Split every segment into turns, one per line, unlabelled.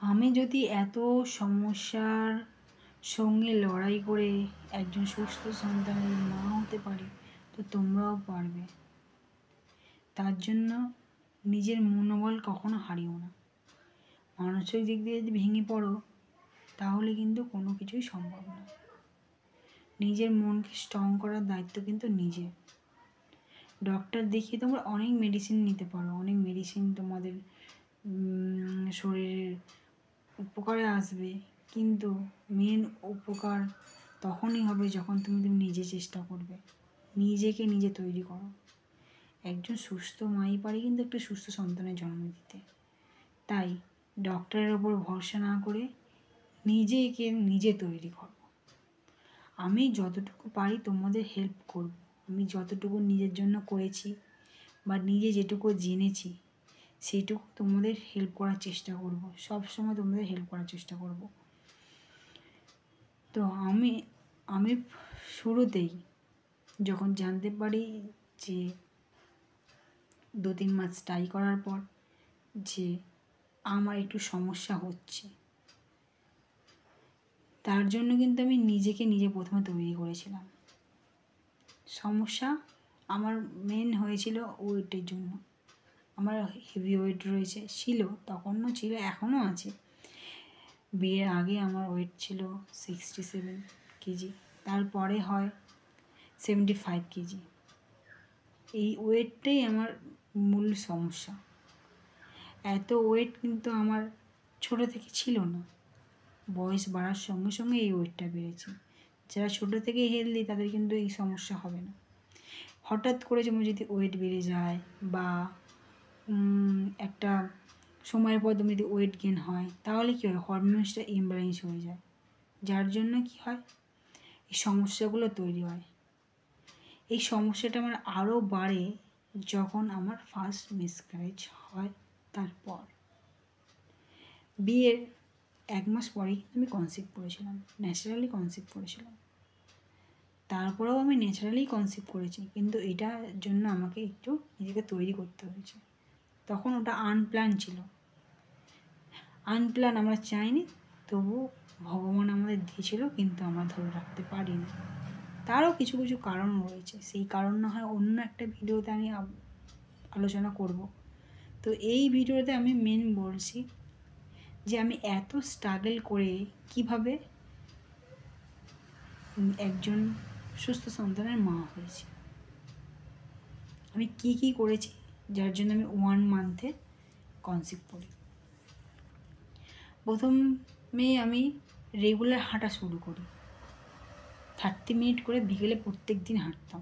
আমি যদি এত সমস্যার সঙ্গে লড়াই করে একজন সুস্থ সন্তানের মা হতে পারি, তো তোমরাও পারবে। তার জন্য নিজের মনোবল কখনো হারিও না। মানসিক দিক দিয়ে যদি ভেঙে পড়ো, তাহলে কিন্তু কোনো কিছুই সম্ভব না। নিজের মনকে স্ট্রং করার দায়িত্ব কিন্তু নিজের। ডক্টর দেখিয়ে তোমরা অনেক মেডিসিন নিতে পারো, অনেক মেডিসিন তোমাদের শরীরের উপকারে আসবে, কিন্তু মেন উপকার তখনই হবে যখন তুমি নিজে চেষ্টা করবে, নিজেকে নিজে তৈরি করো। একজন সুস্থ মাই পারে কিন্তু একটা সুস্থ সন্তানের জন্ম দিতে। তাই ডক্টরের ওপর ভরসা না করে নিজেকে নিজে তৈরি করো। আমি যতটুকু পারি তোমাদের হেল্প করব। আমি যতটুকু নিজের জন্য করেছি বা নিজে যেটুকু জেনেছি সেইটুকু তোমাদের হেল্প করার চেষ্টা করব, সবসময় তোমাদের হেল্প করার চেষ্টা করব। তো আমি শুরুতেই যখন জানতে পারি যে 2-3 মাস ট্রাই করার পর যে আমার একটু সমস্যা হচ্ছে, তার জন্য কিন্তু আমি নিজেকে নিজে প্রথমে তৈরি করেছিলাম। সমস্যা আমার মেন হয়েছিল ওয়েটের জন্য। আমার হেভি ওয়েট ছিল, তখনও ছিল, এখনও আছে। বিয়ের আগে আমার ওয়েট ছিল 67 কেজি, তারপরে হয় 75 কেজি। এই ওয়েটটাই আমার মূল সমস্যা। এত ওয়েট কিন্তু আমার ছোটো থেকে ছিল না, বয়স বাড়ার সঙ্গে সঙ্গে এই ওয়েটটা বেড়েছে। যারা ছোটো থেকেই হেলদি তাদের কিন্তু এই সমস্যা হবে না। হঠাৎ করে যেমন যদি ওয়েট বেড়ে যায় বা একটা সময়ের পর তুমি যদি ওয়েট গেন হয়, তাহলে কী হয়, হরমোনসটা ইমব্যালেন্স হয়ে যায়, যার জন্য কি হয়, এই সমস্যাগুলো তৈরি হয়। এই সমস্যাটা আমার আরও বাড়ে যখন আমার ফার্স্ট মিসক্যারেজ হয়। তারপর বিয়ের 1 মাস পরেই আমি কনসিভ করেছিলাম, ন্যাচারালি কনসিভ করেছিলাম। তারপরেও আমি ন্যাচারালি কনসিভ করেছি, কিন্তু এটার জন্য আমাকে একটু নিজেকে তৈরি করতে হয়েছে। তখন ওটা আনপ্ল্যান ছিল, আনপ্ল্যান আমরা চাইনি, তবু ভগবান আমাদের দিয়েছিল, কিন্তু আমরা ধরে রাখতে পারিনি। তারও কিছু কিছু কারণ রয়েছে, সেই কারণ না হয় অন্য একটা ভিডিওতে আমি আলোচনা করব। তো এই ভিডিওতে আমি মেন বলছি যে আমি এত স্ট্রাগল করে কিভাবে একজন সুস্থ সন্তানের মা হয়েছি, আমি কি করেছি, যার জন্য আমি 1 মান্থে কনসিভ করি। প্রথমে আমি রেগুলার হাঁটা শুরু করি। 30 মিনিট করে বিকেলে প্রত্যেক দিন হাঁটতাম,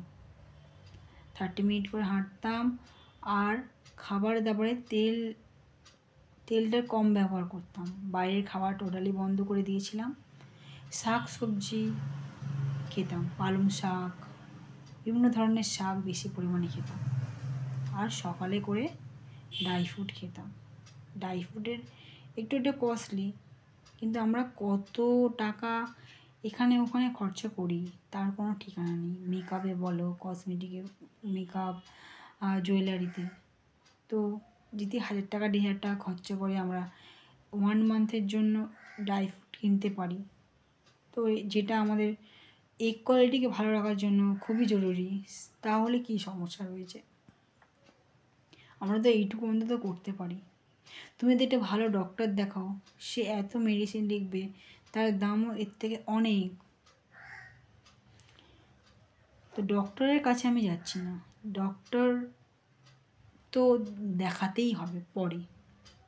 30 মিনিট করে হাঁটতাম। আর খাবার দাবারে তেলটা কম ব্যবহার করতাম, বাইরের খাবার টোটালি বন্ধ করে দিয়েছিলাম। শাক সবজি খেতাম, পালং শাক, বিভিন্ন ধরনের শাক বেশি পরিমাণে খেতাম। আর সকালে করে ড্রাই ফ্রুট খেতাম। ড্রাই ফ্রুটের একটু কস্টলি, কিন্তু আমরা কত টাকা এখানে ওখানে খরচা করি তার কোনো ঠিকানা নেই। মেকআপে বলো, কসমেটিকে, মেকআপ, জুয়েলারিতে। তো যদি 1000 টাকা 1500 টাকা খরচা করে আমরা 1 মান্থের জন্য ড্রাই ফ্রুট কিনতে পারি, তো যেটা আমাদের এগ কোয়ালিটিকে ভালো রাখার জন্য খুবই জরুরি, তাহলে কি সমস্যা রয়েছে? আমরা তো এইটুকু অন্তত করতে পারি। তুমি যদি একটা ভালো ডক্টর দেখাও, সে এত মেডিসিন লিখবে, তার দামও এর থেকে অনেক। তো ডক্টরের কাছে আমি যাচ্ছি না, ডক্টর তো দেখাতেই হবে পরে,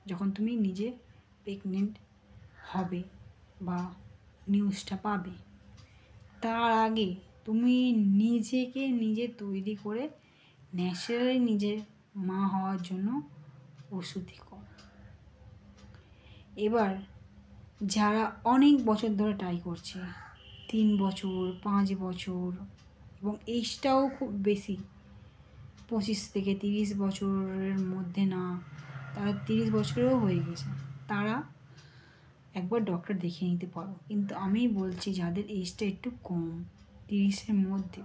যখন তুমি নিজে প্রেগনেন্ট হবে বা নিউজটা পাবে। তার আগে তুমি নিজেকে নিজে তৈরি করে ন্যাচারালি নিজের মা হওয়ার জন্য প্রস্তুতি কর। এবার যারা অনেক বছর ধরে ট্রাই করছে, 3 বছর, 5 বছর, এবং এজটাও খুব বেশি, 25 থেকে 30 বছরের মধ্যে না, তারা 30 বছরেও হয়ে গেছে, তারা একবার ডক্টর দেখিয়ে নিতে পারো। কিন্তু আমি বলছি যাদের এজটা একটু কম, 30-এর মধ্যে,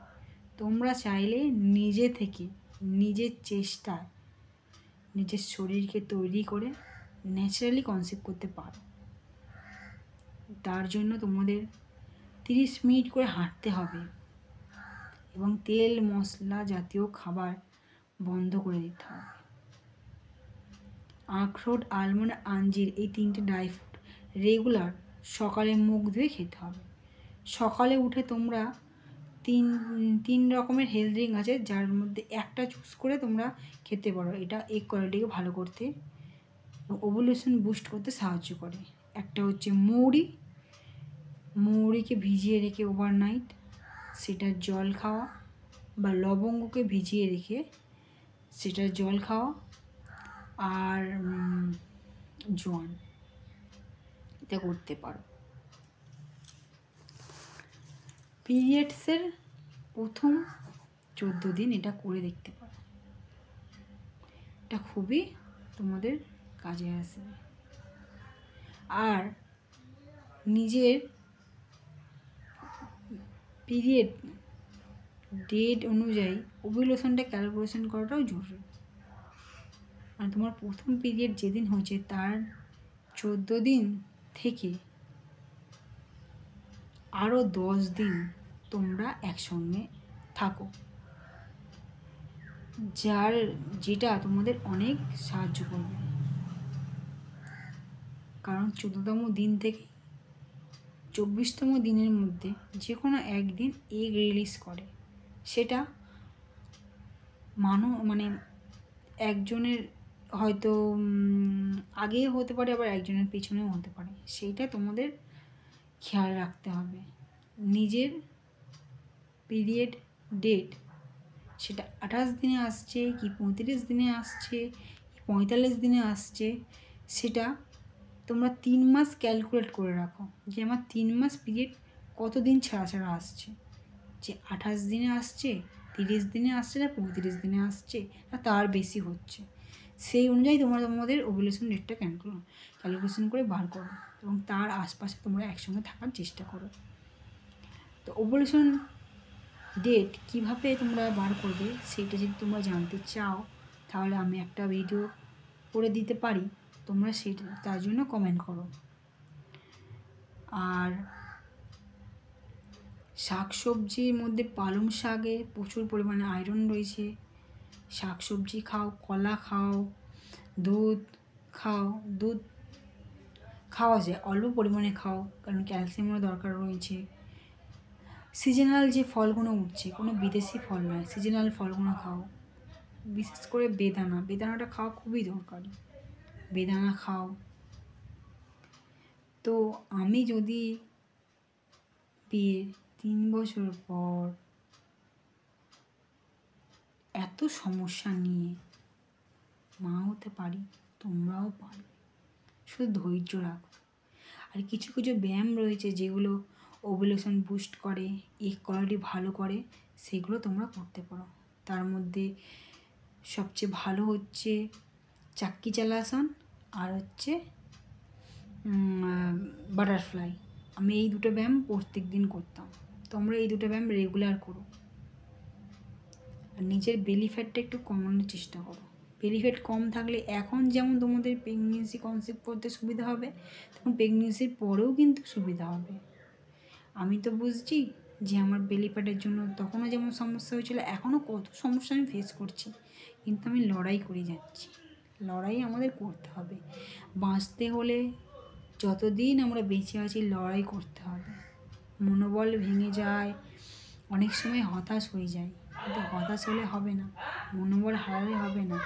তোমরা চাইলে নিজে থেকে নিজের চেষ্টায় নিজের শরীরকে তৈরি করে ন্যাচারালি কনসিভ করতে পারো। তার জন্য তোমাদের 30 মিনিট করে হাঁটতে হবে এবং তেল মশলা জাতীয় খাবার বন্ধ করে দিতে হবে। আখরোট, আলমন্ড, আঞ্জির এই 3টে ড্রাই ফ্রুট রেগুলার সকালে মুখ ধুয়ে খেতে হবে। সকালে উঠে তোমরা তিন রকমের হেলথ ড্রিঙ্ক আছে, যার মধ্যে একটা চুজ করে তোমরা খেতে পারো। এটা এগ কোয়ালিটিকে ভালো করতে এবং ওভুলেশন বুস্ট করতে সাহায্য করে। একটা হচ্ছে মৌরিকে ভিজিয়ে রেখে ওভারনাইট সেটার জল খাওয়া, বা লবঙ্গকে ভিজিয়ে রেখে সেটার জল খাওয়া, আর জোয়ান, এটা করতে পারো। পিরিয়ডসের প্রথম 14 দিন এটা করে দেখতে পারো, এটা খুবই তোমাদের কাজে আসবে। আর নিজের পিরিয়ড ডেট অনুযায়ী ওভুলেশনটা ক্যালকুলেশন করাটাও জরুরি। মানে তোমার প্রথম পিরিয়ড যেদিন হয়েছে তার 14 দিন থেকে আরও 10 দিন তোমরা একসঙ্গে থাকো, যেটা তোমাদের অনেক সাহায্য করবে। কারণ 14তম দিন থেকে 24তম দিনের মধ্যে যে কোনো একদিন এগ রিলিজ করে, সেটা মানে একজনের হয়তো আগেও হতে পারে, আবার একজনের পিছনেও হতে পারে। সেইটা তোমাদের খেয়াল রাখতে হবে। নিজের পিরিয়ড ডেট সেটা 28 দিনে আসছে কি 35 দিনে আসছে কি 45 দিনে আসছে, সেটা তোমরা 3 মাস ক্যালকুলেট করে রাখো যে আমার 3 মাস পিরিয়ড কতদিন ছাড়া ছাড়া আসছে, যে 28 দিনে আসছে, 30 দিনে আসছে, না 35 দিনে আসছে, না তার বেশি হচ্ছে। সেই অনুযায়ী তোমরা তোমাদের ওভুলেশন ডেটটা ক্যালকুলেশন করে বার করো এবং তার আশপাশে তোমরা একসঙ্গে থাকার চেষ্টা করো। তো ওভুলেশন ডেট কীভাবে তোমরা বার করবে সেটা যদি তোমরা জানতে চাও, তাহলে আমি একটা ভিডিও করে দিতে পারি, তোমরা সেটা তার জন্য কমেন্ট করো। আর শাকসবজির মধ্যে পালং শাকে প্রচুর পরিমাণে আয়রন রয়েছে। শাকসবজি খাও, কলা খাও, দুধ খাওয়া যায়, অল্প পরিমাণে খাও, কারণ ক্যালসিয়ামেরও দরকার রয়েছে। সিজনাল যে ফলগুলো উঠছে, কোনো বিদেশি ফল নয়, সিজনাল ফলগুলো খাও। বিশেষ করে বেদানাটা খাওয়া খুবই দরকারি, বেদানা খাও। তো আমি যদি বিয়ের 3 বছর পর এত সমস্যা নিয়ে মা হতে পারি, তোমরাও পারবে, শুধু ধৈর্য রাখো। আর কিছু ব্যায়াম রয়েছে যেগুলো ওভুলেশন বুস্ট করে, এগ কোয়ালিটি ভালো করে, সেগুলো তোমরা করতে পারো। তার মধ্যে সবচেয়ে ভালো হচ্ছে চাক্কি চালাসন আর হচ্ছে বাটারফ্লাই। আমি এই দুটো ব্যায়াম প্রত্যেক দিন করতাম। তোমরা এই দুটো ব্যায়াম রেগুলার করো। আর নিজের বেলি ফ্যাটটা একটু কমানোর চেষ্টা করো। বেলি ফ্যাট কম থাকলে এখন যেমন তোমাদের প্রেগনেন্সি কনসিভ করতে সুবিধা হবে, তখন প্রেগনেন্সির পরেও কিন্তু সুবিধা হবে। আমি তো বুঝছি যে আমার বেলি ফ্যাটের জন্য তখনও যেমন সমস্যা হয়েছিল, এখনও কত সমস্যা আমি ফেস করছি, কিন্তু আমি লড়াই করে যাচ্ছি। লড়াই আমাদের করতে হবে। বাঁচতে হলে যতদিন আমরা বেঁচে আছি লড়াই করতে হবে। মনোবল ভেঙে যায়, অনেক সময় হতাশ হয়ে যায়, কিন্তু হতাশ হলে হবে না, মনোবল হারালে হবে না,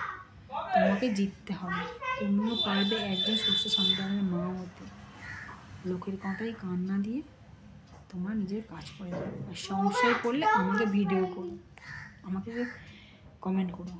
তোমাকে জিততে হবে। তুমিও পারবে একজন সুস্থ সন্তানের মা হতে। লোকের কথায় কান না দিয়ে তোমরা নিজের কাজ করে যাবে। আর সমস্যায় পড়লে আমাকে ভিডিও করো, আমাকে কমেন্ট করো।